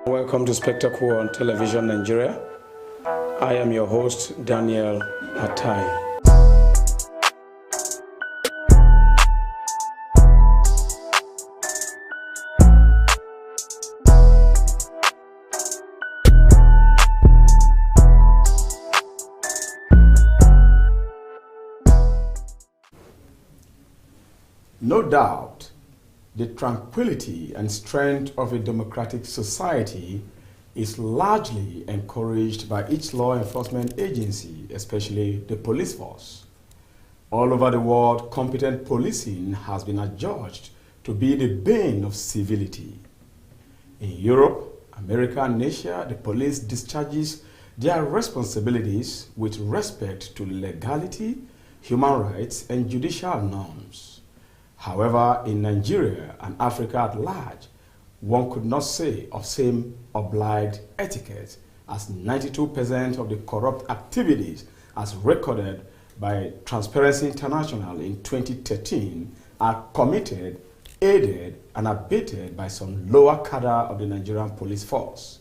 Welcome to Spectacle on Television Nigeria. I am your host, Daniel Atai. No doubt, the tranquility and strength of a democratic society is largely encouraged by each law enforcement agency, especially the police force. All over the world, competent policing has been adjudged to be the bane of civility. In Europe, America, and Asia, the police discharges their responsibilities with respect to legality, human rights, and judicial norms. However, in Nigeria and Africa at large, one could not say of same obliged etiquette, as 92% of the corrupt activities as recorded by Transparency International in 2013 are committed, aided, and abetted by some lower cadre of the Nigerian police force.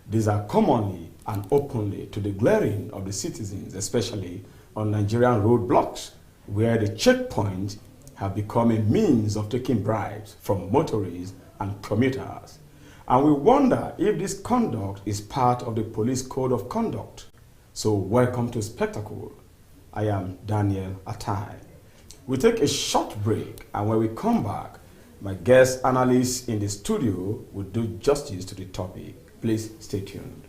These are commonly and openly to the glaring of the citizens, especially on Nigerian roadblocks, where the checkpoints have become a means of taking bribes from motorists and commuters. And we wonder if this conduct is part of the police code of conduct. So welcome to Spectacle. I am Daniel Atai. We take a short break, and when we come back, my guest analyst in the studio will do justice to the topic. Please stay tuned.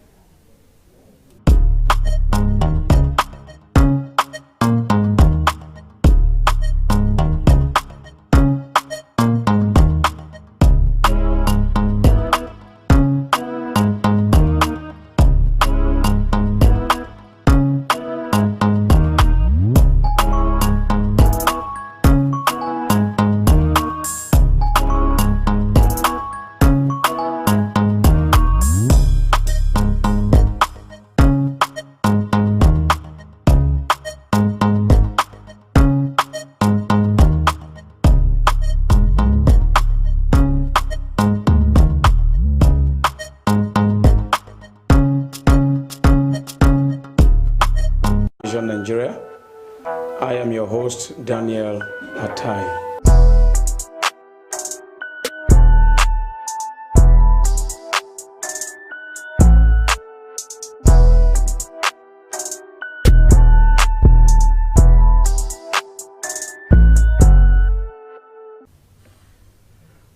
Nigeria. I am your host, Daniel Atai.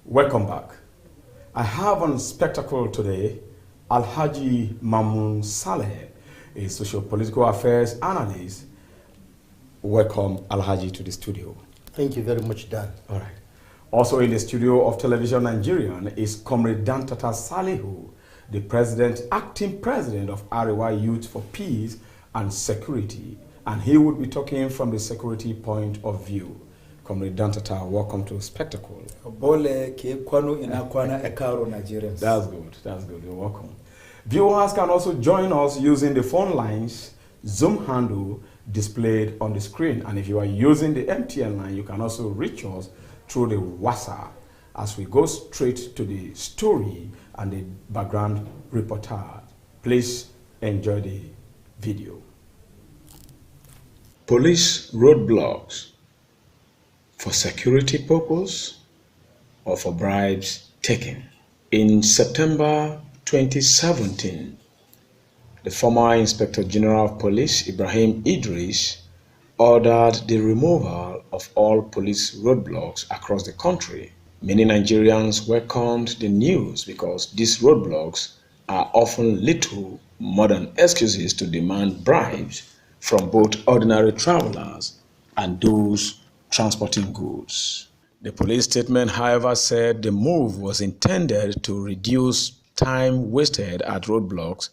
Welcome back. I have on Spectacle today Alhaji Mamun Saleh, a socio-political affairs analyst. Welcome, Alhaji, to the studio. Thank you very much, Dan. All right. Also in the studio of Television Nigerian is Comrade Dantata Salihu, the acting president of Arewa Youth for Peace and Security, and he would be talking from the security point of view. Comrade Dantata, welcome to Spectacle. Nigerians. That's good. That's good. You're welcome. Viewers can also join us using the phone lines Zoom handle displayed on the screen. And if you are using the MTN line, you can also reach us through the WhatsApp as we go straight to the story and the background reportage. Please enjoy the video. Police roadblocks for security purpose or for bribes taken. In September 2017, the former Inspector General of Police, Ibrahim Idris, ordered the removal of all police roadblocks across the country. Many Nigerians welcomed the news because these roadblocks are often little more than excuses to demand bribes from both ordinary travelers and those transporting goods. The police statement, however, said the move was intended to reduce time wasted at roadblocks,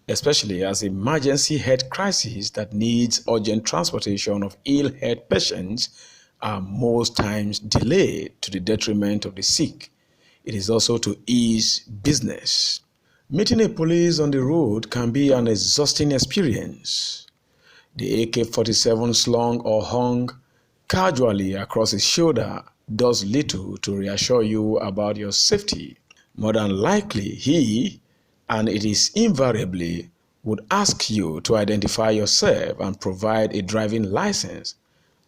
especially as emergency health crises that needs urgent transportation of ill health patients are most times delayed to the detriment of the sick. It is also to ease business. Meeting a police on the road can be an exhausting experience. The AK-47 slung or hung casually across his shoulder does little to reassure you about your safety. More than likely, he and it is invariably would ask you to identify yourself and provide a driving license,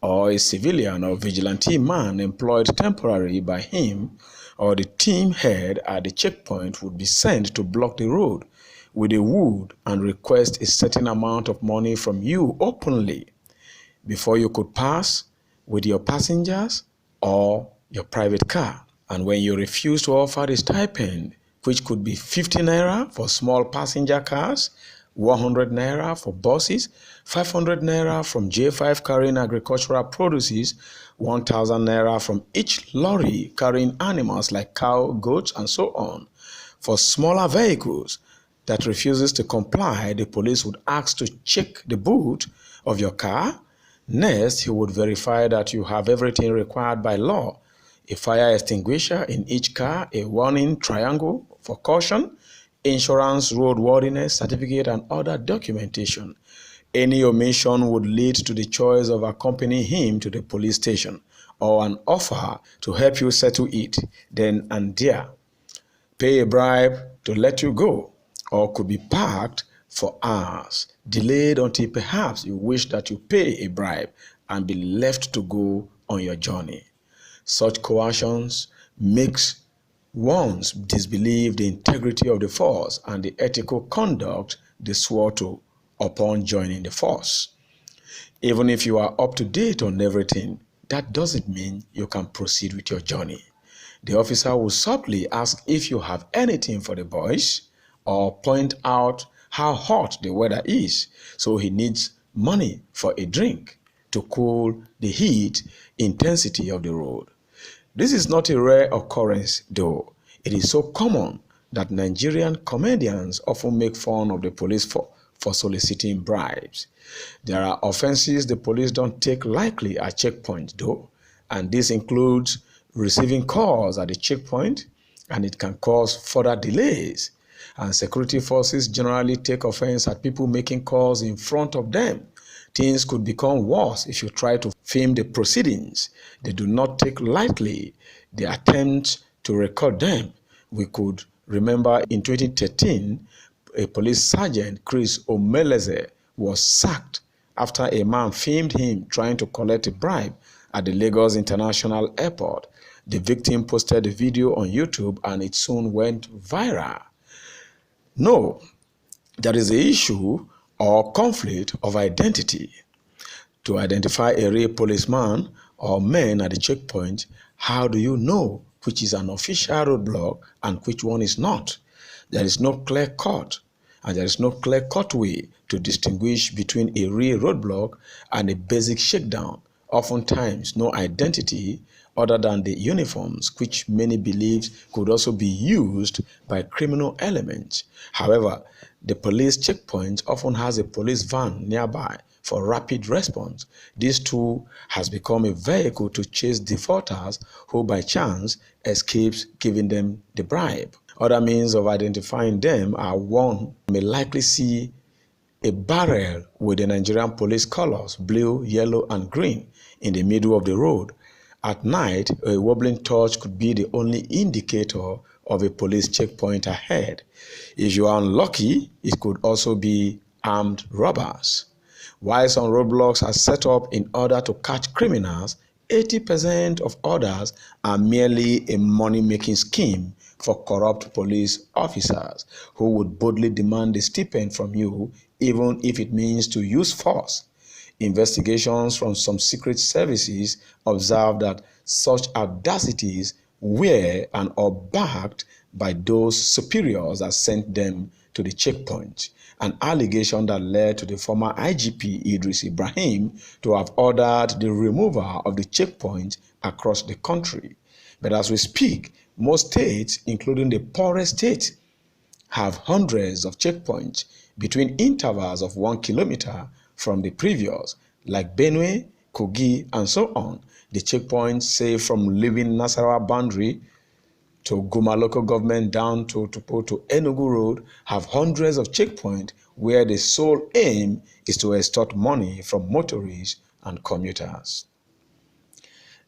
or a civilian or vigilante man employed temporarily by him or the team head at the checkpoint would be sent to block the road with a wood and request a certain amount of money from you openly before you could pass with your passengers or your private car. And when you refuse to offer the stipend, which could be 50 naira for small passenger cars, 100 naira for buses, 500 naira from J5 carrying agricultural produces, 1,000 naira from each lorry carrying animals like cow, goats, and so on. For smaller vehicles that refuses to comply, the police would ask to check the boot of your car. Next, he would verify that you have everything required by law: a fire extinguisher in each car, a warning triangle for caution, insurance, roadworthiness certificate, and other documentation. Any omission would lead to the choice of accompanying him to the police station or an offer to help you settle it then and there. Pay a bribe to let you go, or could be parked for hours, delayed until perhaps you wish that you pay a bribe and be left to go on your journey. Such coercions makes ones disbelieve the integrity of the force and the ethical conduct they swore to upon joining the force. Even if you are up to date on everything, that doesn't mean you can proceed with your journey. The officer will subtly ask if you have anything for the boys or point out how hot the weather is, so he needs money for a drink to cool the heat intensity of the road. This is not a rare occurrence, though. It is so common that Nigerian comedians often make fun of the police for soliciting bribes. There are offenses the police don't take lightly at checkpoints, though, and this includes receiving calls at the checkpoint, and it can cause further delays. And security forces generally take offense at people making calls in front of them. Things could become worse if you try to film the proceedings. They do not take lightly the attempt to record them. We could remember in 2013, a police sergeant, Chris Omeleze, was sacked after a man filmed him trying to collect a bribe at the Lagos International Airport. The victim posted the video on YouTube and it soon went viral. No, there is an issue or conflict of identity. To identify a real policeman or men at the checkpoint, how do you know which is an official roadblock and which one is not? There is no clear cut, and there is no clear cut way to distinguish between a real roadblock and a basic shakedown. Oftentimes, no identity other than the uniforms, which many believe could also be used by criminal elements. However, the police checkpoint often has a police van nearby for rapid response. This tool has become a vehicle to chase defaulters who by chance escapes giving them the bribe. Other means of identifying them are: one may likely see a barrel with the Nigerian police colors, blue, yellow, and green, in the middle of the road. At night, a wobbling torch could be the only indicator of a police checkpoint ahead. If you are unlucky, it could also be armed robbers. While some roadblocks are set up in order to catch criminals, 80% of others are merely a money-making scheme for corrupt police officers who would boldly demand a stipend from you, even if it means to use force. Investigations from some secret services observe that such audacities were and are backed by those superiors that sent them to the checkpoint, an allegation that led to the former IGP Idris Ibrahim to have ordered the removal of the checkpoint across the country. But as we speak, most states, including the poorest state, have hundreds of checkpoints between intervals of 1 kilometer from the previous, like Benue, Kogi, and so on. The checkpoints, say from leaving Nasarawa boundary to Guma local government down to Enugu Road, have hundreds of checkpoints where the sole aim is to extort money from motorists and commuters.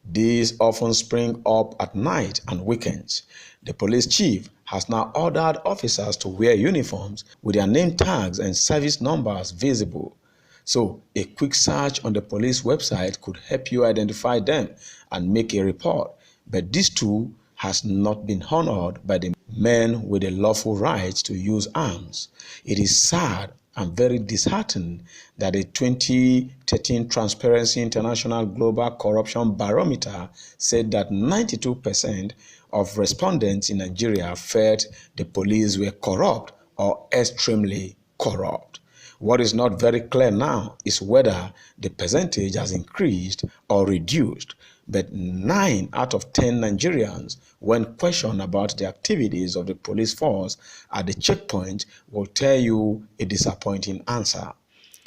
These often spring up at night and weekends. The police chief has now ordered officers to wear uniforms with their name tags and service numbers visible. So, a quick search on the police website could help you identify them and make a report. But this too has not been honored by the men with the lawful right to use arms. It is sad and very disheartening that the 2013 Transparency International Global Corruption Barometer said that 92% of respondents in Nigeria felt the police were corrupt or extremely corrupt. What is not very clear now is whether the percentage has increased or reduced, but 9 out of 10 Nigerians, when questioned about the activities of the police force at the checkpoint, will tell you a disappointing answer.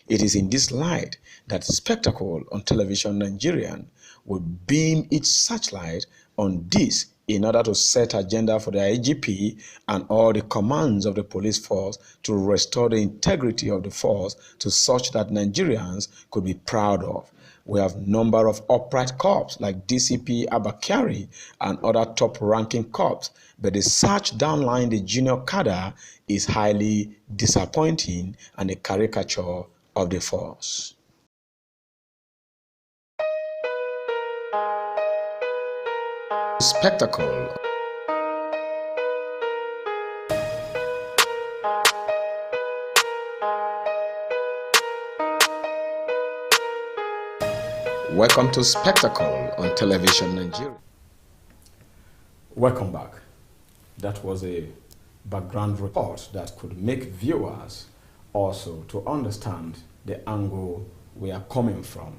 It is in this light that Spectacle on Television Nigerian would beam its searchlight on this in order to set agenda for the IGP and all the commands of the police force to restore the integrity of the force to such that Nigerians could be proud of. We have a number of upright cops like DCP Abakari and other top-ranking cops, but the search downline the junior cadre is highly disappointing and a caricature of the force. Spectacle. Welcome to Spectacle on Television Nigeria. Welcome back. That was a background report that could make viewers also to understand the angle we are coming from,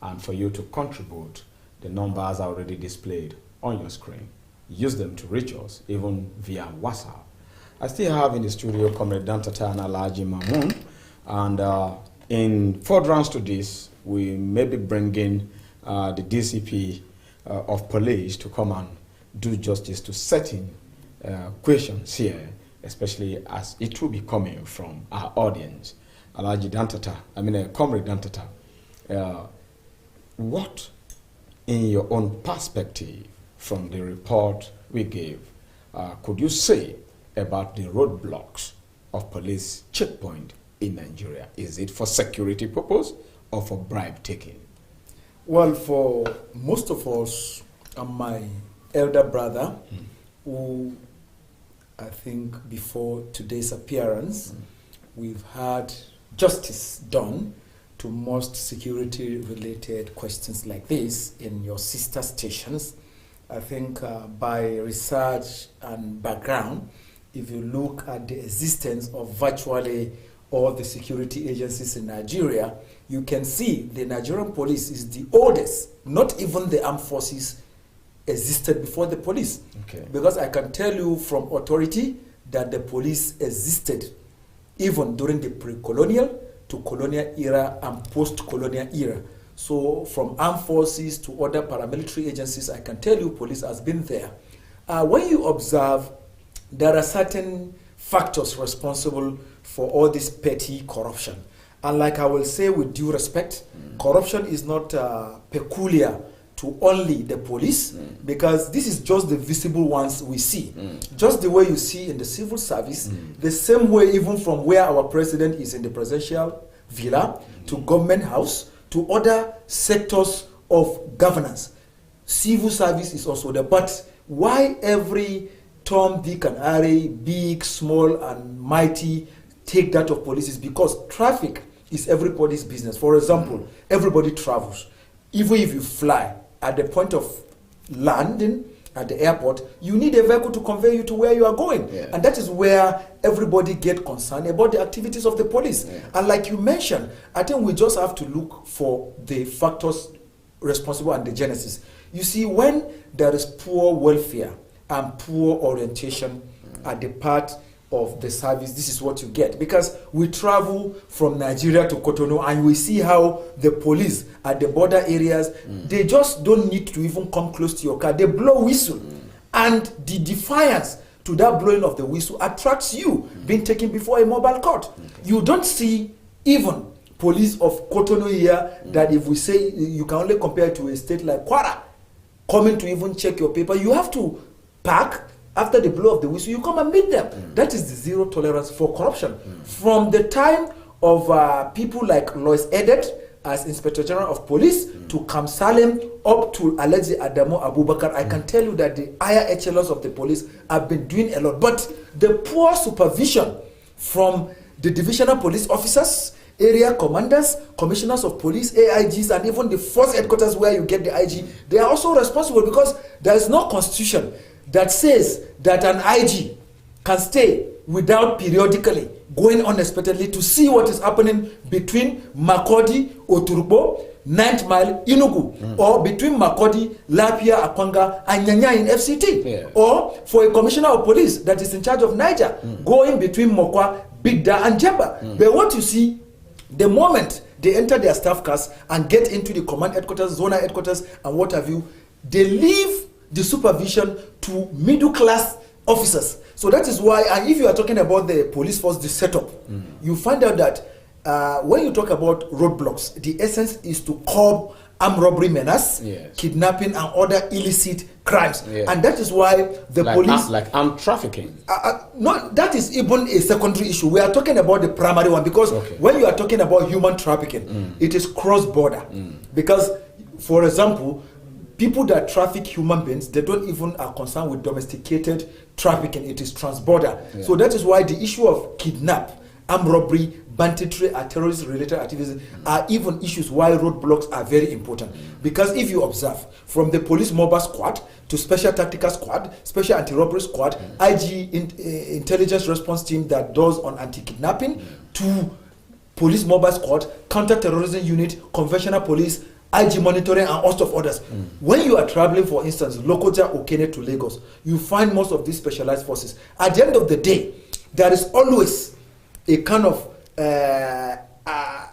and for you to contribute. The numbers are already displayed on your screen. Use them to reach us, even via WhatsApp. I still have in the studio Comrade Dantata and Alhaji Mamoon, and in furtherance to this, we may be bringing the DCP of police to come and do justice to certain questions here, especially as it will be coming from our audience. Alhaji Dantata, Comrade Dantata, what, in your own perspective, from the report we gave, could you say about the roadblocks of police checkpoint in Nigeria? Is it for security purpose or for bribe taking? Well, for most of us, and my elder brother, who I think before today's appearance, we've had justice done to most security-related questions like this in your sister stations. I think by research and background, if you look at the existence of virtually all the security agencies in Nigeria, you can see the Nigerian police is the oldest. Not even the armed forces existed before the police. Okay. Because I can tell you from authority that the police existed even during the pre-colonial to colonial era and post-colonial era. So from armed forces to other paramilitary agencies, I can tell you police has been there. When you observe, there are certain factors responsible for all this petty corruption. And like I will say with due respect, corruption is not peculiar to only the police, because this is just the visible ones we see. Just the way you see in the civil service, the same way even from where our president is in the presidential villa, to government house, to other sectors of governance. Civil service is also there. But why every Tom, Dick, and Harry, big, small, and mighty, take that of police is because traffic is everybody's business. For example, everybody travels. Even if you fly, at the point of landing at the airport, you need a vehicle to convey you to where you are going. Yeah. And that is where everybody get concerned about the activities of the police. Yeah. And like you mentioned, I think we just have to look for the factors responsible and the genesis. You see, when there is poor welfare and poor orientation at the part of the service, this is what you get. Because we travel from Nigeria to Cotonou and we see how the police at the border areas, they just don't need to even come close to your car. They blow whistle. And the defiance to that blowing of the whistle attracts you being taken before a mobile court. You don't see even police of Cotonou here that if we say you can only compare to a state like Kwara, coming to even check your paper. You have to park. After the blow of the whistle, you come and meet them. That is the zero tolerance for corruption. From the time of people like Lois Edet as Inspector General of Police to Kamsalem up to Alhaji Adamu Abubakar, I can tell you that the higher echelons of the police have been doing a lot. But the poor supervision from the divisional police officers, area commanders, commissioners of police, AIGs, and even the force headquarters where you get the IG, they are also responsible because there is no constitution that says that an IG can stay without periodically going unexpectedly to see what is happening between Makodi, Oturbo, 9th Mile, Inugu, or between Makodi, Lapia, Akwanga, and Nyanya in FCT, or for a commissioner of police that is in charge of Niger, going between Mokwa, Bigda, and Jebba. But what you see, the moment they enter their staff cars and get into the command headquarters, zonal headquarters, and what have you, they leave the supervision to middle class officers. So that is why, and if you are talking about the police force, the setup, you find out that when you talk about roadblocks, the essence is to curb armed robbery menace, kidnapping, and other illicit crimes. And that is why the police... Like armed trafficking. No, that is even a secondary issue. We are talking about the primary one because when you are talking about human trafficking, it is cross-border. Because, for example, people that traffic human beings, they don't even are concerned with domesticated trafficking. It is transborder. So that is why the issue of kidnap, armed robbery, banditry, and terrorist-related activities are even issues why roadblocks are very important. Because if you observe, from the police mobile squad to special tactical squad, special anti-robbery squad, IG intelligence response team that does on anti-kidnapping, to police mobile squad, counter-terrorism unit, conventional police, IG monitoring, and host of others. When you are traveling, for instance, Lokoja, Okene to Lagos, you find most of these specialized forces. At the end of the day, there is always a kind of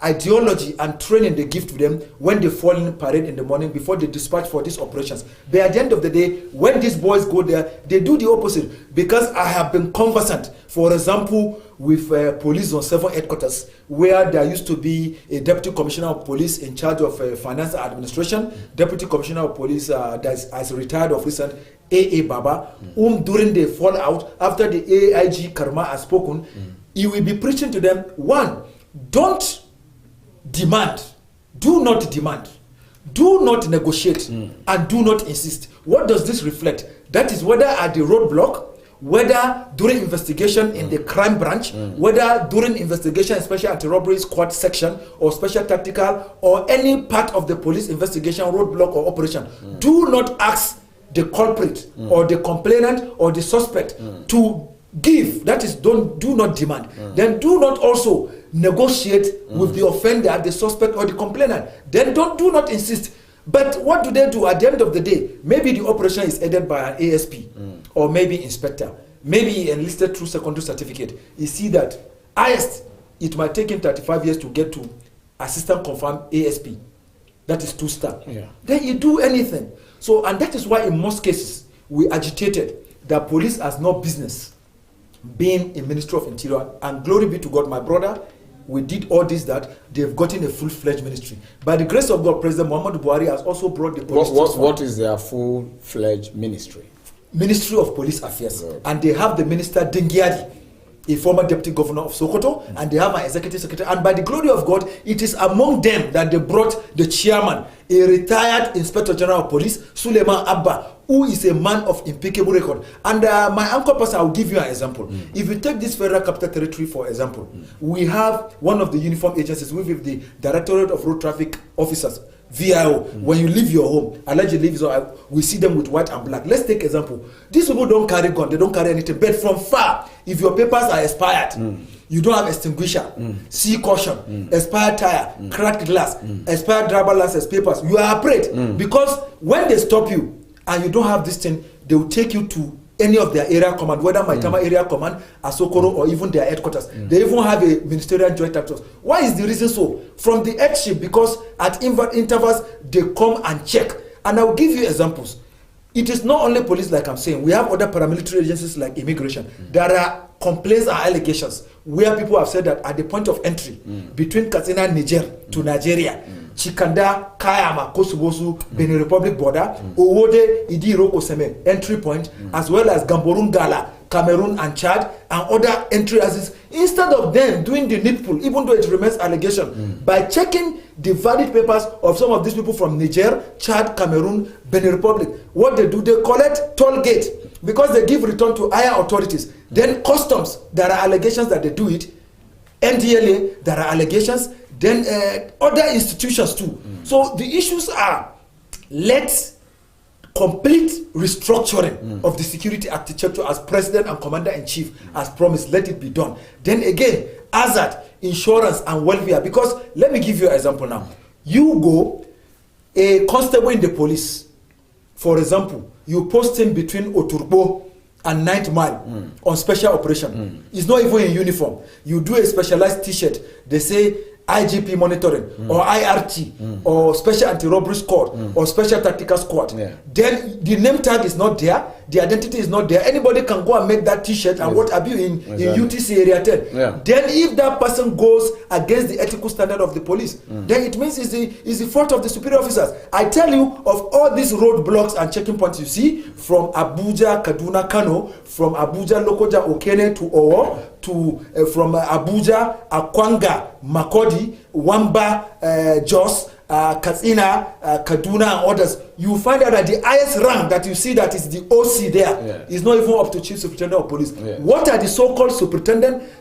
ideology and training they give to them when they fall in parade in the morning before they dispatch for these operations. But at the end of the day, when these boys go there, they do the opposite. Because I have been conversant, for example, with police on 7 headquarters, where there used to be a deputy commissioner of police in charge of finance and administration, deputy commissioner of police that has retired of recent, AA Baba, during the fallout, after the AIG Karma has spoken, he will be preaching to them, one, don't demand, do not demand, do not negotiate, and do not insist. What does this reflect? That is whether at the roadblock, whether during investigation in the crime branch, whether during investigation in special anti-robbery squad section or special tactical or any part of the police investigation, roadblock or operation, do not ask the culprit or the complainant or the suspect to give, that is, do not demand. Then do not also negotiate with the offender, the suspect or the complainant. Then do not insist. But what do they do at the end of the day? Maybe the operation is headed by an ASP or maybe inspector, maybe enlisted through secondary certificate. You see that highest, it might take him 35 years to get to assistant confirmed ASP. That is 2-star. Then you do anything. So, and that is why in most cases we agitated that police has no business being a Ministry of Interior. And glory be to God, my brother, we did all this, that they've gotten a full-fledged ministry. By the grace of God, President Muhammadu Buhari has also brought the police. What is their full-fledged ministry? Ministry of Police Affairs. And they have the minister Dingyadi, a former deputy governor of Sokoto, and they have an executive secretary. And by the glory of God, it is among them that they brought the chairman, a retired Inspector General of Police, Suleiman Abba, who is a man of impeccable record. And my anchor person, I'll give you an example. If you take this Federal Capital Territory, for example, we have one of the uniform agencies with the Directorate of Road Traffic Officers, VIO. When you leave your home, allegedly, we see them with white and black. Let's take example. These people don't carry gun, they don't carry anything. But from far, if your papers are expired, you don't have extinguisher, see caution, expired tire, cracked glass, expired driver license papers, you are afraid. Because when they stop you and you don't have this thing, they will take you to any of their area command, whether Maitama area command, Asokoro, or even their headquarters. They even have a ministerial joint actors. Why is the reason so? From the headship, because at intervals they come and check. And I will give you examples. It is not only police, like I'm saying. We have other paramilitary agencies like immigration. There are complaints and allegations where people have said that at the point of entry between Katsina and Niger to Nigeria, Chikanda, Kayama, Kosovosu, Benin Republic border, Owode, Idiro Koseme, entry point, as well as Gamborun Gala, Cameroon and Chad, and other entry assets, instead of them doing the needful, even though it remains allegation, by checking the valid papers of some of these people from Niger, Chad, Cameroon, Benin Republic, what they do, they collect toll gate because they give return to higher authorities. Then customs, there are allegations that they do it. NDLA, there are allegations. Then other institutions too. So the issues are, let's complete restructuring of the security architecture as president and commander-in-chief has promised. Let it be done. Then again, hazard, insurance and welfare. Because let me give you an example now. You go, a constable in the police, for example, you post him between Oturbo and 9th Mile on special operation. He's not even in uniform. You do a specialized t-shirt. They say IGP monitoring or IRT or special anti-robbery squad or special tactical squad. Then the name tag is not there, the identity is not there. Anybody can go and make that t-shirt and what have you in UTC area 10. Then if that person goes against the ethical standard of the police, then it means it's the fault of the superior officers. I tell you, of all these roadblocks and checking points you see from Abuja, Kaduna, Kano, from Abuja, Lokoja, Okene to Owo, to from Abuja, Akwanga, Makodi, Wamba, Jos, Katsina, Kaduna and others, you find out that the highest rank that you see that is the OC there is not even up to Chief Superintendent of Police. What are the so-called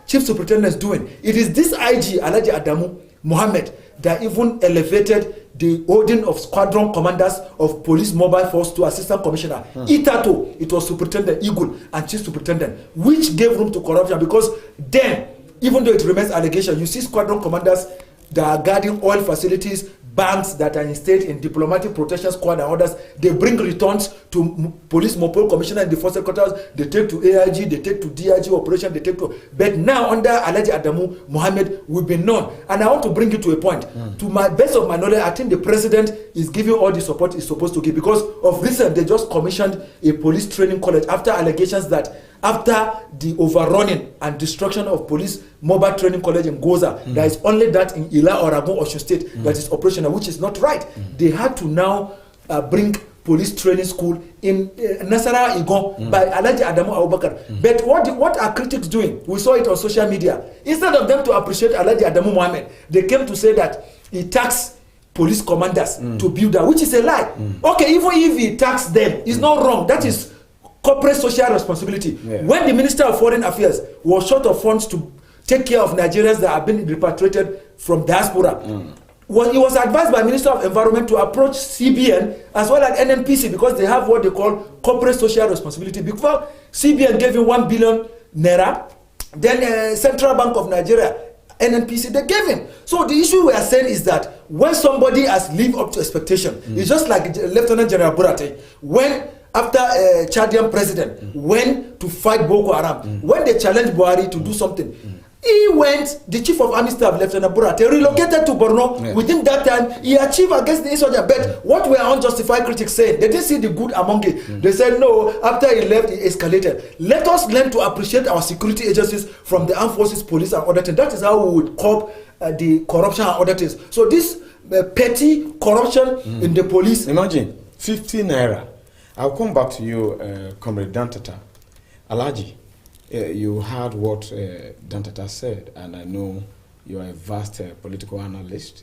Chief Superintendents doing? It is this IG, Alhaji Adamu Mohammed, that even elevated the holding of squadron commanders of police mobile force to assistant commissioner. Itato, it was Superintendent Eagle and Chief Superintendent, which gave room to corruption, because then, even though it remains allegation, you see squadron commanders that are guarding oil facilities, banks that are instead in diplomatic protection squad and others. They bring returns to police mobile commissioner and the force headquarters. They take to AIG, they take to DIG operation, they take to. But now under Alhaji Adamu Mohammed, we've been known. And I want to bring you to a point. To my best of my knowledge, I think the president is giving all the support he's supposed to give, because of recent they just commissioned a police training college after allegations that after the overrunning and destruction of police mobile training college in Goza, there is only that in Ila or Ragun, Osun State that is operational, which is not right. They had to now bring police training school in Nasarawa Igon by Alhaji Adamu Abubakar. But what are critics doing? We saw it on social media. Instead of them to appreciate Alhaji Adamu Mohammed, they came to say that he taxed police commanders to build that, which is a lie. Okay, even if he taxed them, it's not wrong. That is corporate social responsibility. When the Minister of Foreign Affairs was short of funds to take care of Nigerians that have been repatriated from diaspora, well, he was advised by Minister of Environment to approach CBN as well as NNPC, because they have what they call corporate social responsibility. Before CBN gave him 1 billion naira, then Central Bank of Nigeria, NNPC, they gave him. So the issue we are saying is that when somebody has lived up to expectation, it's just like Lieutenant General Burate, when after Chadian president went to fight Boko Haram, when they challenged Buhari to do something, he went, the chief of army staff, Lieutenant Burate, relocated to Borno. Within that time, he achieved against the insurgent. But what were unjustified critics saying? They didn't see the good among it. They said, no, after he left, it escalated. Let us learn to appreciate our security agencies, from the armed forces, police, and other things. That is how we would curb the corruption and other things. So this petty corruption in the police. Imagine, 15 naira. I'll come back to you, Comrade Dantata. Alhaji, you heard what Dantata said, and I know you are a vast political analyst.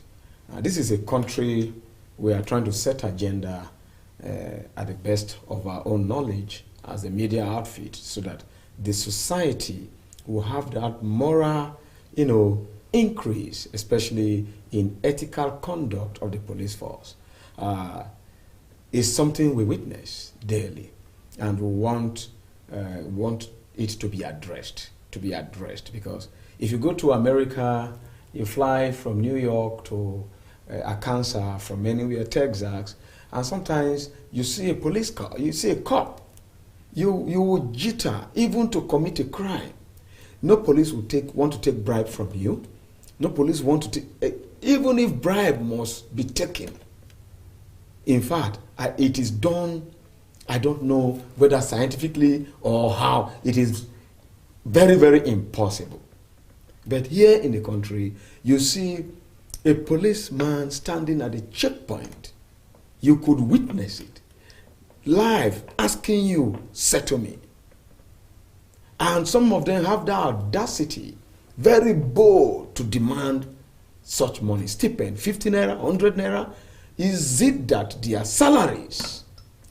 This is a country we are trying to set agenda at the best of our own knowledge as a media outfit, so that the society will have that moral, increase, especially in ethical conduct of the police force. Is something we witness daily, and we want it to be addressed. Because if you go to America, you fly from New York to Arkansas, from anywhere, Texas, and sometimes you see a police car, you see a cop, you will jitter even to commit a crime. No police will want to take bribe from you. No police want to take, even if bribe must be taken. In fact, it is done, I don't know whether scientifically or how, it is very, very impossible. But here in the country, you see a policeman standing at a checkpoint. You could witness it live, asking you, settle me. And some of them have the audacity, very bold, to demand such money. Stipend, 50 naira, 100 naira. Is it that their salaries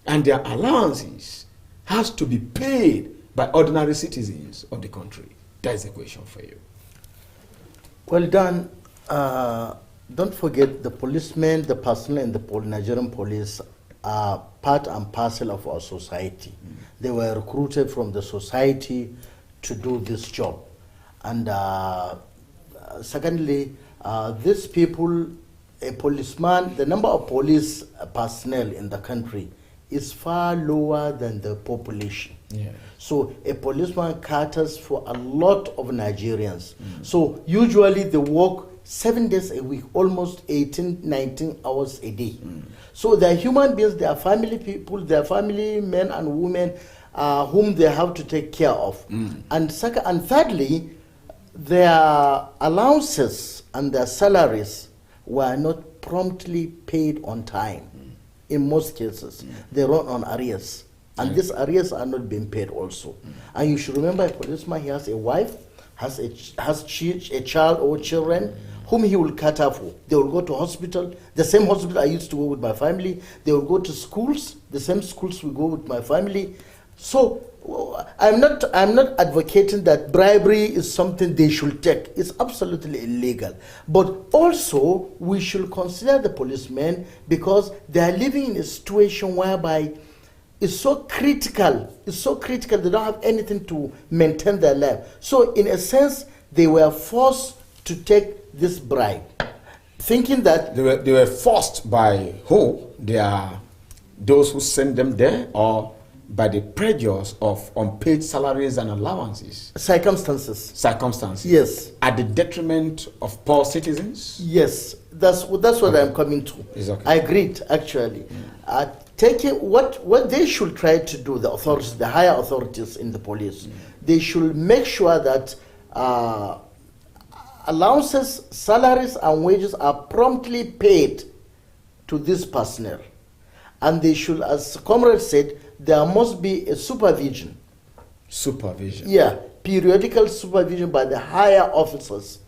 and their allowances has to be paid by ordinary citizens of the country? That's the question for you. Well done. Don't forget the policemen, the personnel in the Nigerian police are part and parcel of our society. They were recruited from the society to do this job. And secondly, these people, a policeman, the number of police personnel in the country is far lower than the population. Yeah. So a policeman caters for a lot of Nigerians. So usually they work 7 days a week, almost 18, 19 hours a day. So they're human beings, they are family people, they are family men and women whom they have to take care of. And thirdly, their allowances and their salaries were not promptly paid on time. In most cases, they run on arrears. And these arrears are not being paid also. And you should remember, a policeman, he has a wife, has a child or children whom he will cater for. They will go to hospital, the same hospital I used to go with my family. They will go to schools, the same schools we go with my family. So I'm not advocating that bribery is something they should take. It's absolutely illegal. But also we should consider the policemen, because they are living in a situation whereby it's so critical, they don't have anything to maintain their life. So in a sense, they were forced to take this bribe, thinking that they were forced by who? They are those who sent them there, or by the prejudice of unpaid salaries and allowances? Circumstances. Yes. At the detriment of poor citizens? Yes, that's what okay. I'm coming to. Okay. I agreed, actually. Taking what they should try to do, the authorities, the higher authorities in the police, they should make sure that allowances, salaries, and wages are promptly paid to this personnel. And they should, as Comrade said, there must be a supervision. Supervision? Yeah, periodical supervision by the higher officers,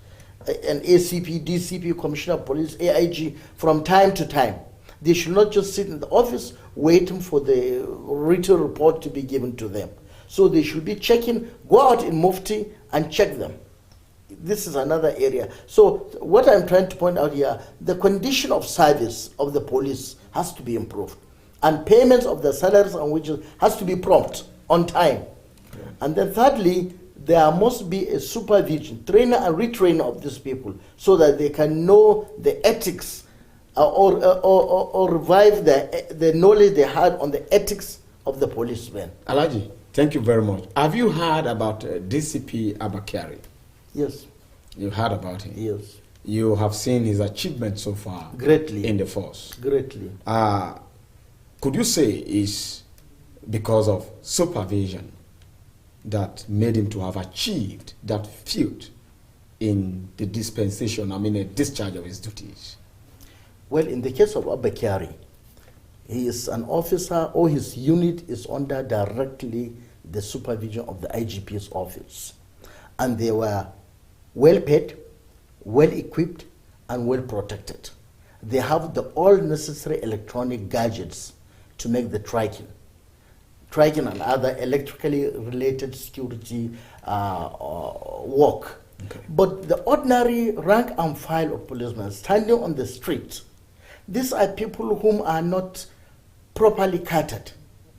an ACP, DCP, Commissioner of Police, AIG, from time to time. They should not just sit in the office waiting for the written report to be given to them. So they should be checking, go out in Mufti and check them. This is another area. So what I'm trying to point out here, the condition of service of the police has to be improved. And payments of the salaries and wages has to be prompt, on time. And then thirdly, there must be a supervision, training and retraining of these people so that they can know the ethics or revive the knowledge they had on the ethics of the policemen. Alhaji, thank you very much. Have you heard about DCP Abakari? Yes. You heard about him? Yes. You have seen his achievements so far? Greatly. In the force? Greatly. Could you say it's because of supervision that made him to have achieved that feat in the dispensation, a discharge of his duties? Well, in the case of Abakari, he is an officer, or his unit is under directly the supervision of the IGP's office. And they were well paid, well equipped, and well protected. They have all necessary electronic gadgets to make the tracking and other electrically related security work. Okay. But the ordinary rank and file of policemen standing on the street, these are people whom are not properly catered.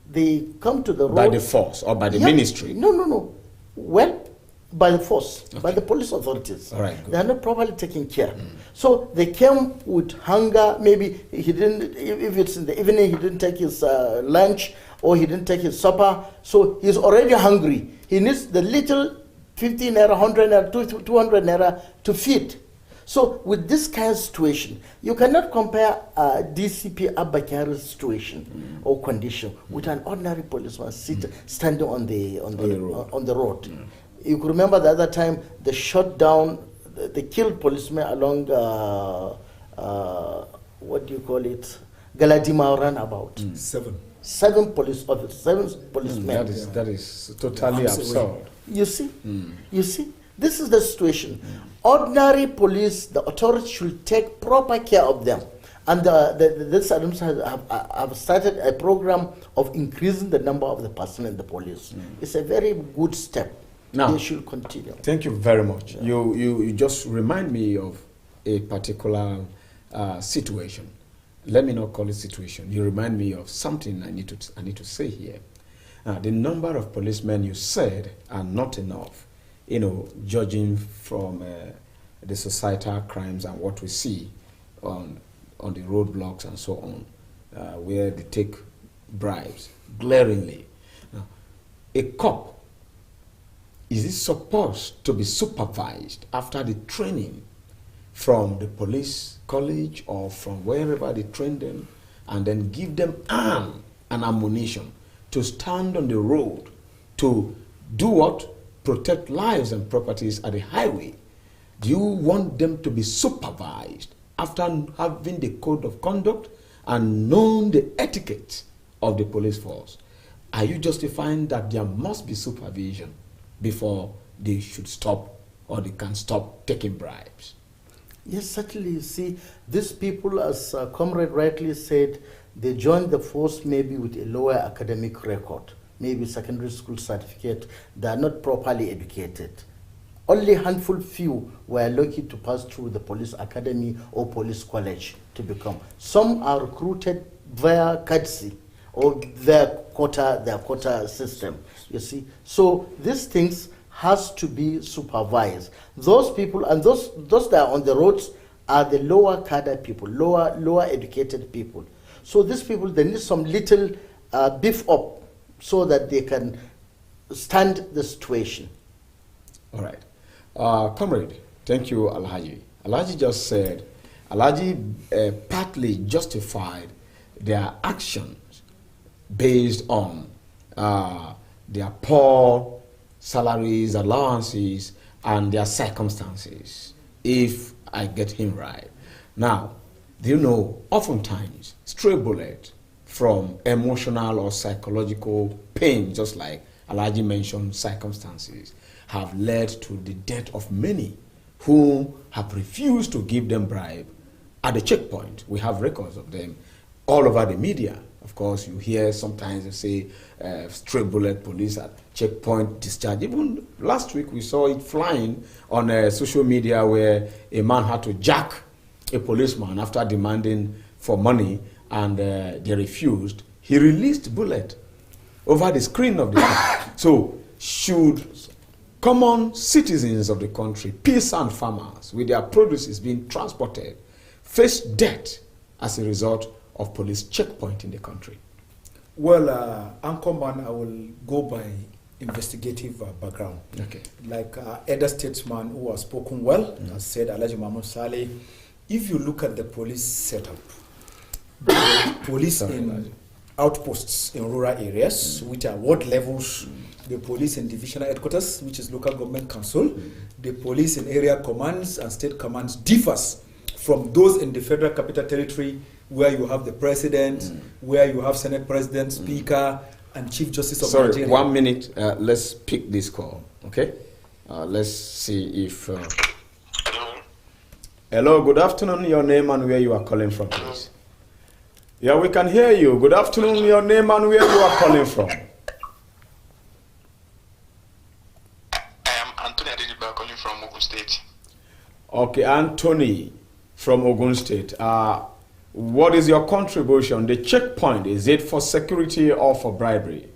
They come to the road. By the force or by the ministry? No. Well, by the force, okay. By the police authorities. All right, good. They are not properly taken care. So they came with hunger. Maybe he didn't, if it's in the evening, he didn't take his lunch or he didn't take his supper. So he's already hungry. He needs the little 50 naira, 100 naira, 200 naira to feed. So with this kind of situation, you cannot compare DCP Abakari's situation or condition with an ordinary policeman standing on the road. You could remember the other time they shut down they killed policemen along what do you call it, Galadima roundabout. Seven police officers, seven policemen. That is totally absurd. You see, you see, this is the situation. Ordinary police, the authorities should take proper care of them. And this administration have started a program of increasing the number of the personnel in the police. It's a very good step. Now, they should continue. Thank you very much. Yeah. You just remind me of a particular situation. Let me not call it situation. You remind me of something I need to say here. The number of policemen you said are not enough. You know, judging from the societal crimes and what we see on the roadblocks and so on, where they take bribes glaringly. Now, a cop, is it supposed to be supervised after the training from the police college or from wherever they train them, and then give them arm and ammunition to stand on the road to do what? Protect lives and properties at the highway? Do you want them to be supervised after having the code of conduct and knowing the etiquette of the police force? Are you justifying that there must be supervision before they should stop, or they can stop taking bribes? Yes, certainly. You see, these people, as Comrade rightly said, they joined the force maybe with a lower academic record, maybe secondary school certificate. They are not properly educated. Only handful few were lucky to pass through the police academy or police college to become. Some are recruited via courtesy or their quota system, you see. So these things has to be supervised. Those people and those that are on the roads are the lower cadre people, lower educated people. So these people, they need some little beef up so that they can stand the situation. All right. Comrade, thank you, Alhaji. Alhaji just said, Alhaji partly justified their actions based on their poor salaries, allowances, and their circumstances, if I get him right. Now, do you know, oftentimes, stray bullets from emotional or psychological pain, just like Alhaji mentioned, circumstances, have led to the death of many who have refused to give them bribe at the checkpoint. We have records of them all over the media. Of course, you hear sometimes they say stray bullet police at checkpoint discharge. Even last week we saw it flying on social media where a man had to jack a policeman after demanding for money, and they refused. He released bullet over the screen of the car. So should common citizens of the country, peasant farmers with their produces being transported, face death as a result of police checkpoint in the country? Well, Anchorman, I will go by investigative background. Okay. Like elder statesman who has spoken well, has said, Alhaji Mahmoud Saleh, if you look at the police setup, the police in outposts in rural areas, which are ward levels, the police in divisional headquarters, which is local government council, the police in area commands and state commands differs from those in the federal capital territory, where you have the president, where you have senate president, speaker, and chief justice of Nigeria. Sorry, 1 minute. Let's pick this call, okay? Let's see if... Hello. Hello, good afternoon. Your name and where you are calling from, please. Yeah, we can hear you. Good afternoon. Your name and where you are calling from. I am Anthony Adediba calling from Ogun State. Okay, Anthony from Ogun State. What is your contribution? The checkpoint, is it for security or for bribery?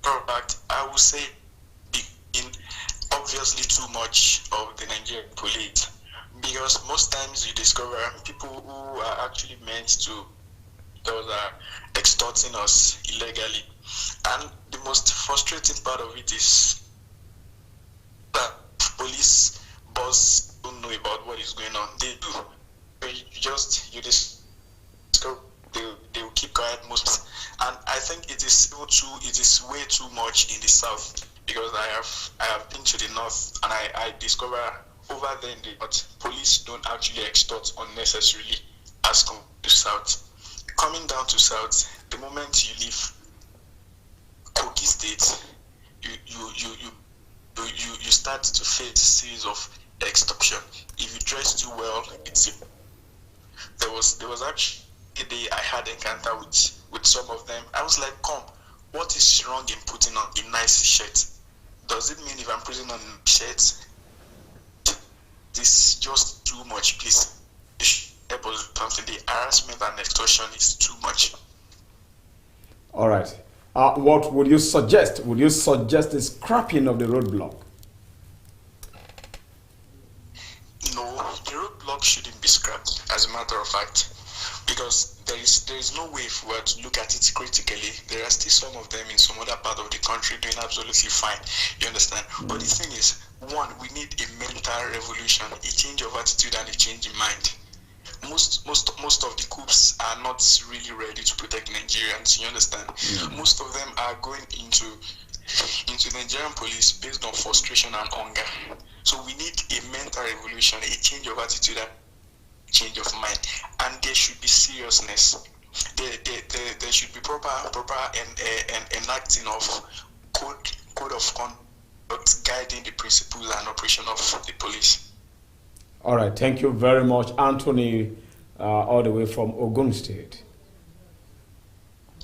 But I would say obviously too much of the Nigerian police, because most times you discover people who are actually meant to those are extorting us illegally. And the most frustrating part of it is that police boss don't know about what is going on. They do. You discover they will keep quiet most. And I think it is way too much in the south. because I have been to the north, and I discover over there in the north, police don't actually extort unnecessarily as compared to south. Coming down to south, the moment you leave Kogi State, you start to face a series of extortion. If you dress too well, there was actually a day I had encounter with some of them. I was like, come, what is wrong in putting on a nice shirt? Does it mean if I'm putting on a shirt, this is just too much, please? Something, the harassment and extortion is too much. All right. What would you suggest? Would you suggest the scrapping of the roadblock? No, the roadblock shouldn't be scrapped, as a matter of fact, because there is no way, if we were to look at it critically, there are still some of them in some other part of the country doing absolutely fine. You understand? But the thing is, one, we need a mental revolution, a change of attitude and a change in mind. Most of the coups are not really ready to protect Nigerians. You understand? Most of them are going into Nigerian police based on frustration and hunger. So we need a mental revolution, a change of attitude, and change of mind, and there should be seriousness. There should be proper enacting of code of conduct guiding the principles and operation of the police. All right, thank you very much, Anthony, all the way from Ogun State.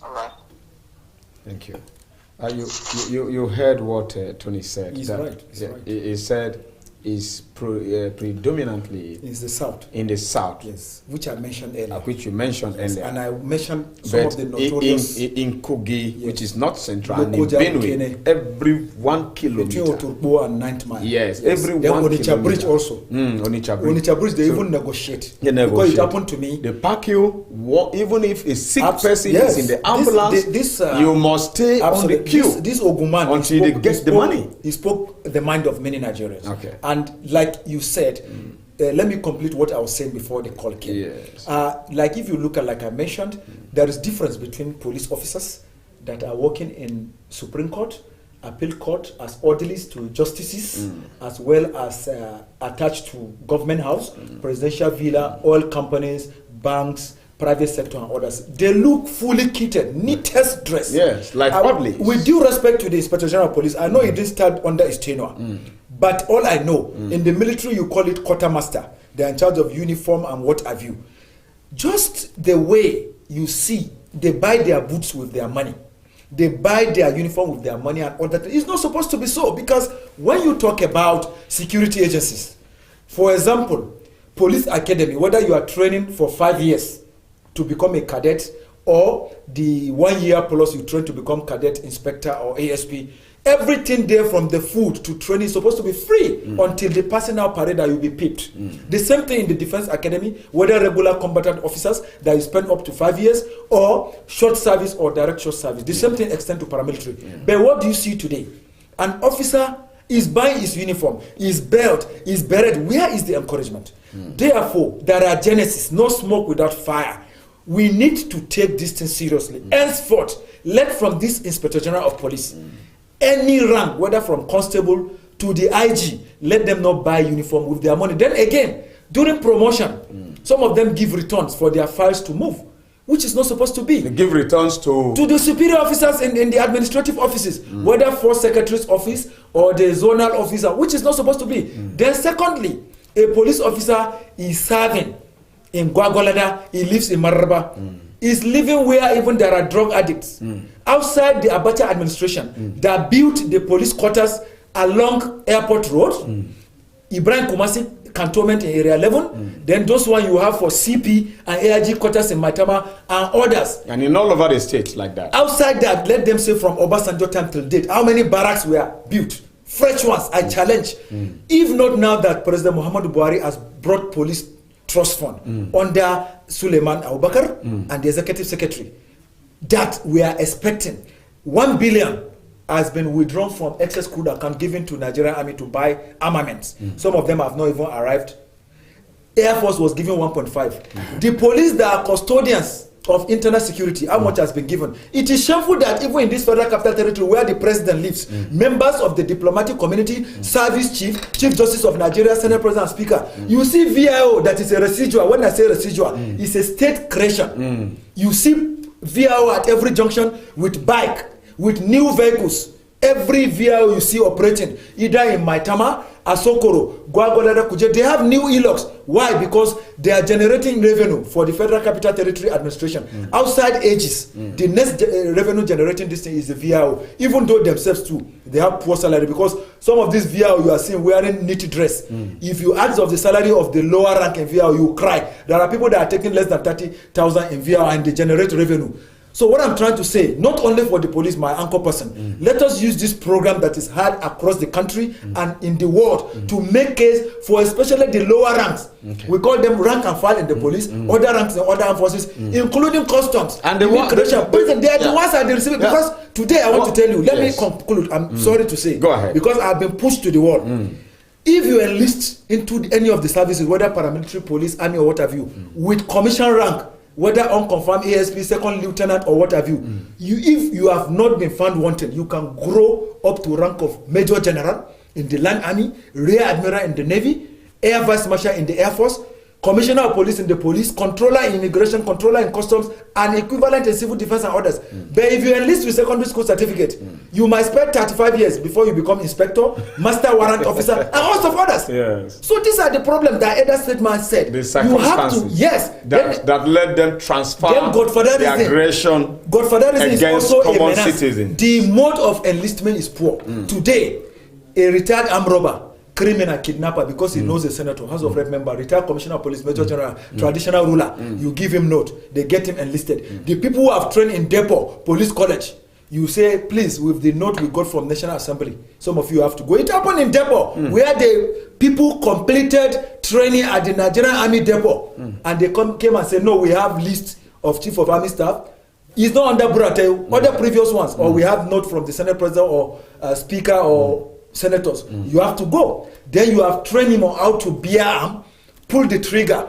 All right. Thank you. You heard what Tony said. He's right. He's right. He said is predominantly in the south. In the south, yes, which I mentioned earlier. Which you mentioned earlier. And I mentioned some of the notorious in Kogi, yes, which is not central, and in Benue, every 1 kilometer. Between Oturbo and 9th mile. Yes, every 1 kilometer. Onitsha Bridge also. Onitsha Bridge, they even negotiate. Because it happened to me. They pack you, even if a sick person is in the ambulance, you must stay on the queue. This Oguman, until they get the money. He spoke the mind of many Nigerians. Okay. And like you said, let me complete what I was saying before the call came. Yes. Like if you look at, like I mentioned, there is difference between police officers that are working in Supreme Court, Appeal Court as orderlies to justices, as well as attached to government house, presidential villa, oil companies, banks, private sector and others. They look fully kitted, neatest dress. Yes, like orderlies. With due respect to the Inspector General of Police, I know he didn't start under his tenure. But all I know, in the military you call it quartermaster. They're in charge of uniform and what have you. Just the way you see, they buy their boots with their money. They buy their uniform with their money and all that. It's not supposed to be so, because when you talk about security agencies, for example, police academy, whether you are training for 5 years to become a cadet, or the 1 year plus you train to become cadet, inspector or ASP, everything there from the food to training is supposed to be free until the passing out parade that you'll be pipped. The same thing in the defense academy, whether regular combatant officers that you spend up to 5 years, or short service or direct short service. The same thing extends to paramilitary. But what do you see today? An officer is buying his uniform, his belt, his beret. Where is the encouragement? Therefore, there are genesis, no smoke without fire. We need to take this thing seriously. Henceforth, let from this Inspector General of Police, any rank, whether from constable to the IG, let them not buy uniform with their money. Then again, during promotion, some of them give returns for their files to move, which is not supposed to be. They give returns to the superior officers in the administrative offices, whether for secretary's office or the zonal officer, which is not supposed to be. Then secondly, a police officer is serving in Gwagwalada, he lives in Maraba, is living where even there are drug addicts. Outside the Abacha administration, that built the police quarters along Airport Road, Ibrahim Kumasi cantonment in Area 11, then those one you have for CP and AIG quarters in Maitama and others. And in all over the states like that. Outside that, let them say from Obasanjo time till date, how many barracks were built? Fresh ones, I challenge. If not now that President Muhammadu Buhari has brought police trust fund under Suleiman Abubakar and the executive secretary, that we are expecting 1 billion has been withdrawn from excess crude account given to Nigerian army to buy armaments. Some of them have not even arrived. Air Force was given 1.5. The police that are custodians of internal security, how much has been given. It is shameful that even in this federal capital territory where the president lives, members of the diplomatic community, service chief justice of Nigeria, senate president and speaker, you see VIO that is a residual. When I say residual, it's a state creation. You see VIO at every junction with bike, with new vehicles. Every VIO you see operating, either in Maitama, Asokoro, Gwagwalada, Kuje, they have new e-locks. Why? Because they are generating revenue for the Federal Capital Territory Administration. Outside ages, the next revenue generating this thing is the VIO. Even though themselves too, they have poor salary, because some of these VIO you are seeing wearing neat dress. If you ask of the salary of the lower rank in VIO, you cry. There are people that are taking less than 30,000 in VIO and they generate revenue. So what I'm trying to say, not only for the police, my anchor person, let us use this program that is had across the country and in the world to make case for especially the lower ranks. We call them rank and file in the police, other ranks in other armed forces, including customs, and immigration. They are the ones that they receive it. Because today I want to tell you, let me conclude. I'm sorry to say, go ahead, because I've been pushed to the wall. If you enlist into any of the services, whether paramilitary, police, army, or what have you, with commission rank, whether unconfirmed ASP, second lieutenant, or what have you, if you have not been found wanted, you can grow up to rank of major general in the land army, rear admiral in the navy, air vice marshal in the air force, commissioner of police in the police, controller in immigration, controller in customs, and equivalent in civil defense and others. But if you enlist with secondary school certificate, you might spend 35 years before you become inspector, master warrant officer, and host of others. Yes. So these are the problems that Eda Statement said. The circumstances that led them transfer the aggression against common citizens. The mode of enlistment is poor. Today, a retired armed robber, criminal, kidnapper, because he knows a senator, House of Rep member, retired commissioner of police, major general, traditional ruler, you give him note, they get him enlisted. The people who have trained in depot, police college, you say, please, with the note we got from National Assembly, some of you have to go. It happened in depot, where the people completed training at the Nigerian Army depot, and they came and said, no, we have list of chief of army staff. It's not under Burate, other previous ones, or we have note from the Senate president or speaker or senators. You have to go. Then you have trained him on how to bear arm, pull the trigger.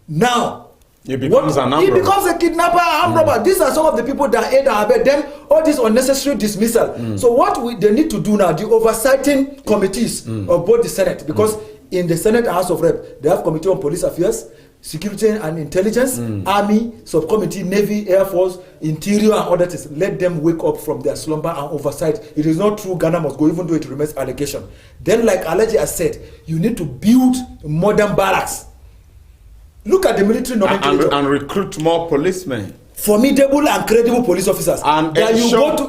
Now he becomes a kidnapper, armed robber. These are some of the people that aid and abet them. All this unnecessary dismissal. So what they need to do now, the oversighting committees of both the Senate, because in the Senate and House of Rep, they have committee on police affairs, security and intelligence, army, subcommittee, navy, air force, interior, and other things. Let them wake up from their slumber and oversight. It is not true Ghana must go, even though it remains allegation. Then, like Alaji has said, you need to build modern barracks. Look at the military nomenclature. And recruit more policemen. Formidable and credible police officers. And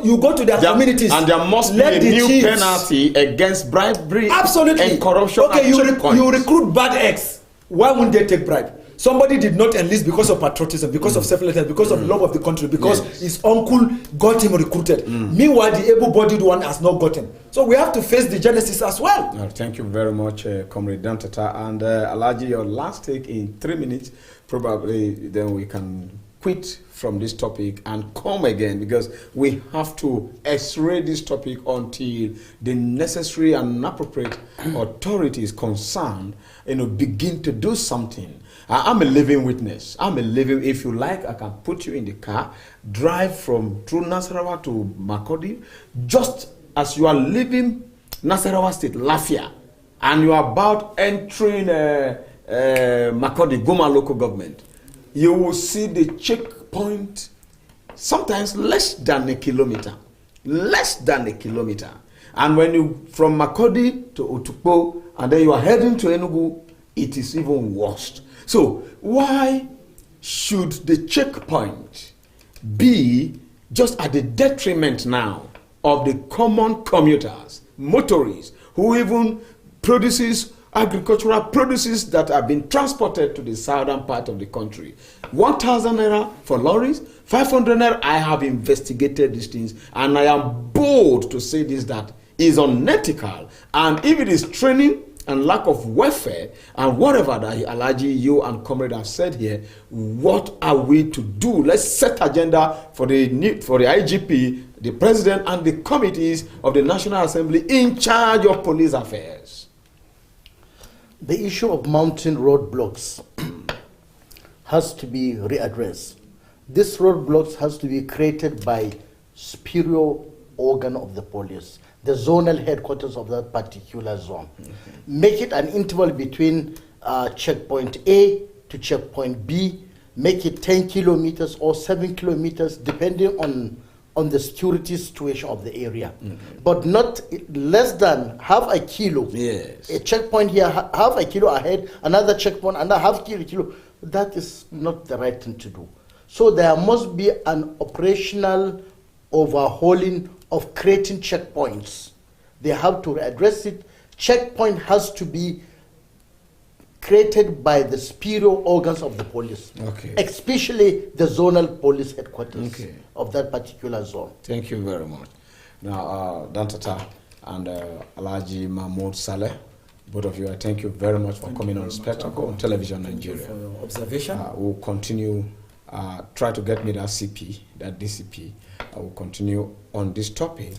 you go to their communities. And there must be a new penalty against bribery and corruption. Okay, you recruit bad eggs. Why wouldn't they take bribe? Somebody did not enlist because of patriotism, because of selflessness, because of love of the country, because his uncle got him recruited. Meanwhile, the able-bodied one has not gotten. So we have to face the genesis as well. Thank you very much, Comrade Dantata. And Alaji, your last take in 3 minutes, probably then we can quit from this topic and come again, because we have to x-ray this topic until the necessary and appropriate authorities concerned, begin to do something. I'm a living witness. If you like, I can put you in the car, drive through Nasarawa to Makurdi, just as you are leaving Nasarawa State, Lafia, and you are about entering Makurdi, Goma local government. You will see the checkpoint sometimes less than a kilometer. And when you from Makurdi to Otukpo, and then you are heading to Enugu, it is even worse. So why should the checkpoint be just at the detriment now of the common commuters, motorists, who even produces agricultural produces that have been transported to the southern part of the country? 1,000 naira for lorries, 500 naira. I have investigated these things, and I am bold to say this, that is unethical. And if it is training and lack of welfare and whatever that Alaji, you and Comrade have said here, what are we to do? Let's set agenda for the IGP, the president, and the committees of the National Assembly in charge of police affairs. The issue of mountain roadblocks has to be readdressed. This roadblocks has to be created by superior organ of the police, the zonal headquarters of that particular zone. Make it an interval between checkpoint A to checkpoint B, make it 10 kilometers or 7 kilometers depending on the security situation of the area. But not less than half a kilo. Yes. A checkpoint here, half a kilo ahead, another checkpoint, another half kilo. That is not the right thing to do. So there must be an operational overhauling of creating checkpoints. They have to address it. Checkpoint has to be created by the superior organs of the police, especially the zonal police headquarters of that particular zone. Thank you very much. Now, Dantata and Alhaji Mahmoud Saleh, both of you, I thank you very much for coming on Spectacle on Television Nigeria. For your observation. We'll continue, try to get me that CP, that DCP. I will continue on this topic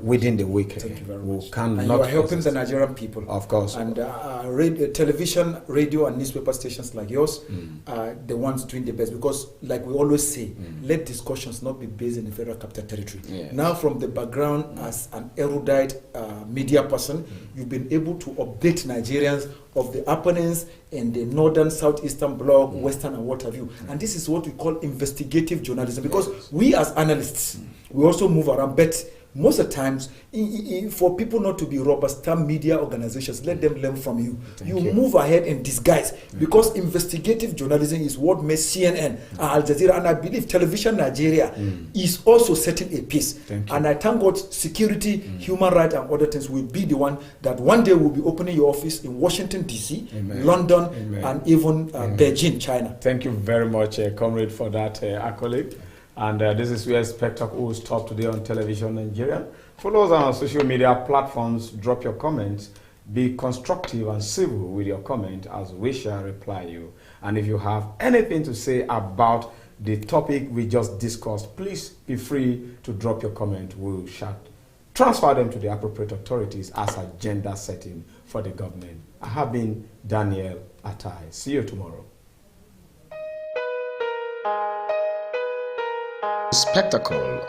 within the week. Thank you very much. And you are helping the Nigerian people. Of course. And television, radio, and newspaper stations like yours are the ones doing the best, because, like we always say, let discussions not be based in the Federal Capital Territory. Yes. Now, from the background as an erudite media person, you've been able to update Nigerians of the happenings in the northern, southeastern bloc, western, and what have you. And this is what we call investigative journalism, because we as analysts, we also move around, but most of the times, for people not to be rubber stamp media organizations, let them learn from you. You move ahead in disguise, because investigative journalism is what makes CNN, Al Jazeera, and I believe Television Nigeria is also setting a pace. And I thank God security, human rights, and other things will be the one that one day will be opening your office in Washington, D.C., London, and even Beijing, China. Thank you very much, comrade, for that accolade. And this is where Spectacle will stop today on Television Nigeria. Follow us on our social media platforms. Drop your comments. Be constructive and civil with your comment, as we shall reply you. And if you have anything to say about the topic we just discussed, please be free to drop your comment. We shall transfer them to the appropriate authorities as agenda setting for the government. I have been Daniel Atai. See you tomorrow. Spectacle.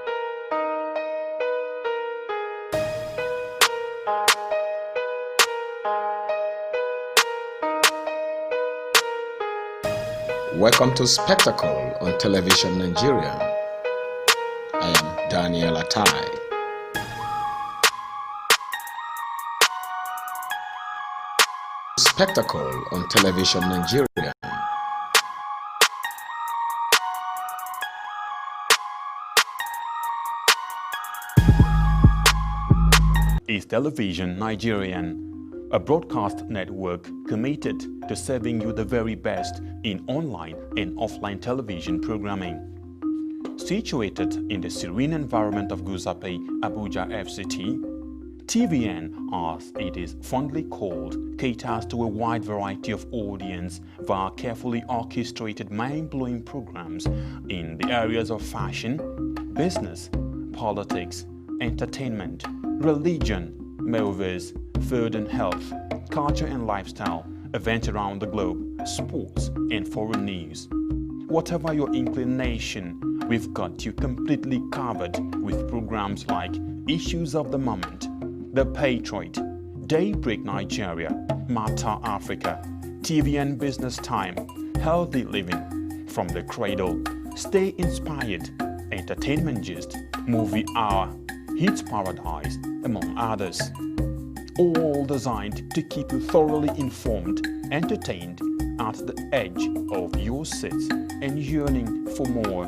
Welcome to Spectacle on Television Nigeria. I am Daniel Atai. Spectacle on Television Nigeria. Is Television Nigerian, a broadcast network committed to serving you the very best in online and offline television programming. Situated in the serene environment of Guzape, Abuja FCT, TVN, as it is fondly called, caters to a wide variety of audience via carefully orchestrated mind-blowing programs in the areas of fashion, business, politics, entertainment, religion, movies, food and health, culture and lifestyle, events around the globe, sports and foreign news. Whatever your inclination, we've got you completely covered with programs like Issues of the Moment, The Patriot, Daybreak Nigeria, Matter Africa, TVN Business Time, Healthy Living, From the Cradle, Stay Inspired, Entertainment Gist, Movie Hour, Hits Paradise, among others. All designed to keep you thoroughly informed, entertained, at the edge of your seats and yearning for more.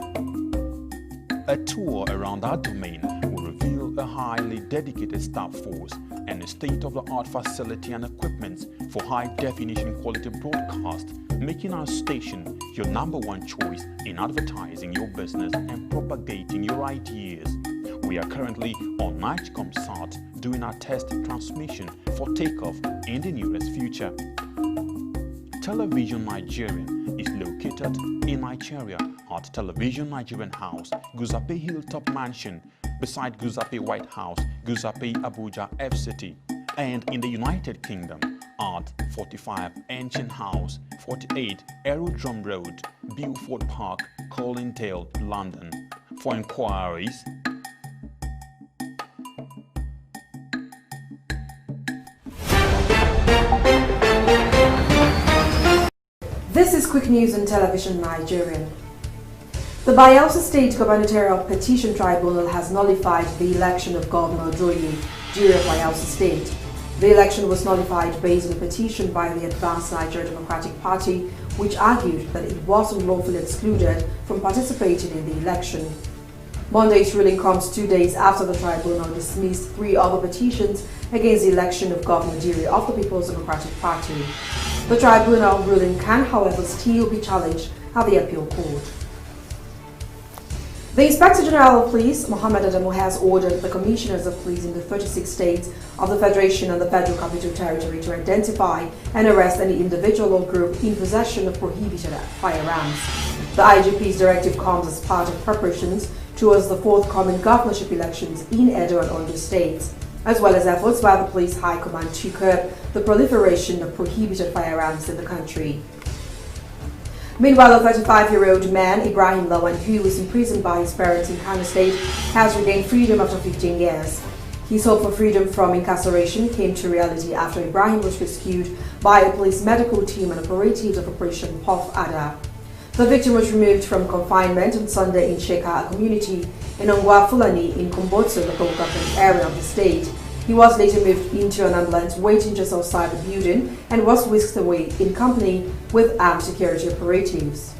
A tour around our domain will reveal a highly dedicated staff force and a state-of-the-art facility and equipment for high-definition quality broadcast, making our station your #1 choice in advertising your business and propagating your ideas. We are currently on NightComSat doing our test transmission for takeoff in the nearest future. Television Nigerian is located in Nigeria at Television Nigerian House, Guzape Hilltop Mansion, beside Guzape White House, Guzape Abuja FCT, and in the United Kingdom at 45 Ancient House, 48 Aerodrome Road, Beaufort Park, Colindale, London. For inquiries, This is Quick News on Television Nigerian. The Bayelsa State Gubernatorial Petition Tribunal has nullified the election of Governor Doye Jire of Bayelsa State. The election was nullified based on a petition by the Advanced Nigeria Democratic Party, which argued that it was unlawfully excluded from participating in the election. Monday's ruling comes 2 days after the tribunal dismissed 3 other petitions against the election of Governor Jire of the People's Democratic Party. The tribunal ruling can, however, still be challenged at the appeal court. The Inspector General of Police, Mohammed Adamu, has ordered the Commissioners of Police in the 36 states of the Federation and the Federal Capital Territory to identify and arrest any individual or group in possession of prohibited firearms. The IGP's directive comes as part of preparations towards the forthcoming governorship elections in Edo and Ondo states, as well as efforts by the Police High Command to curb the proliferation of prohibited firearms in the country. Meanwhile, a 35-year-old man, Ibrahim Lawan, who was imprisoned by his parents in Kano State, has regained freedom after 15 years. His hope for freedom from incarceration came to reality after Ibrahim was rescued by a police medical team and operatives of Operation Puff Ada. The victim was removed from confinement on Sunday in Sheka, a community in Ongwa Fulani in Kumbotso, local government area of the state. He was later moved into an ambulance waiting just outside the building and was whisked away in company with armed security operatives.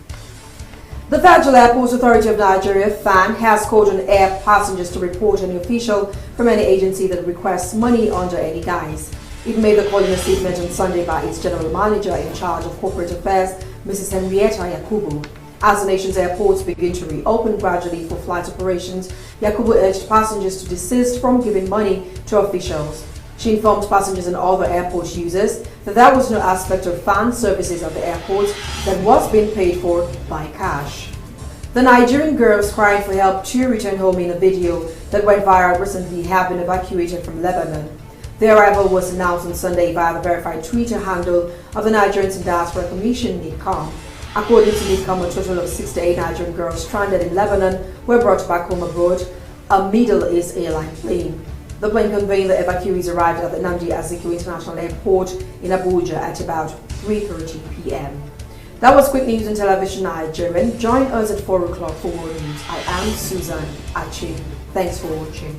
The Federal Airport Authority of Nigeria, FAN, has called on air passengers to report any official from any agency that requests money under any guise. It made the call in a statement on Sunday by its general manager in charge of corporate affairs, Mrs. Henrietta Yakubu. As the nation's airports begin to reopen gradually for flight operations, Yakubu urged passengers to desist from giving money to officials. She informed passengers and other airport users that there was no aspect of fan services at the airport that was being paid for by cash. The Nigerian girls crying for help to return home in a video that went viral recently have been evacuated from Lebanon. Their arrival was announced on Sunday via the verified Twitter handle of the Nigerians in Diaspora Commission, NICOM. According to NICOM, a total of 68 Nigerian girls stranded in Lebanon were brought back home aboard a Middle East airline plane. The plane conveying the evacuees arrived at the Nnamdi Azikiwe International Airport in Abuja at about 3:30 p.m. That was Quick News on Television Nigerian. Join us at 4 o'clock for more news. I am Susan Achi. Thanks for watching.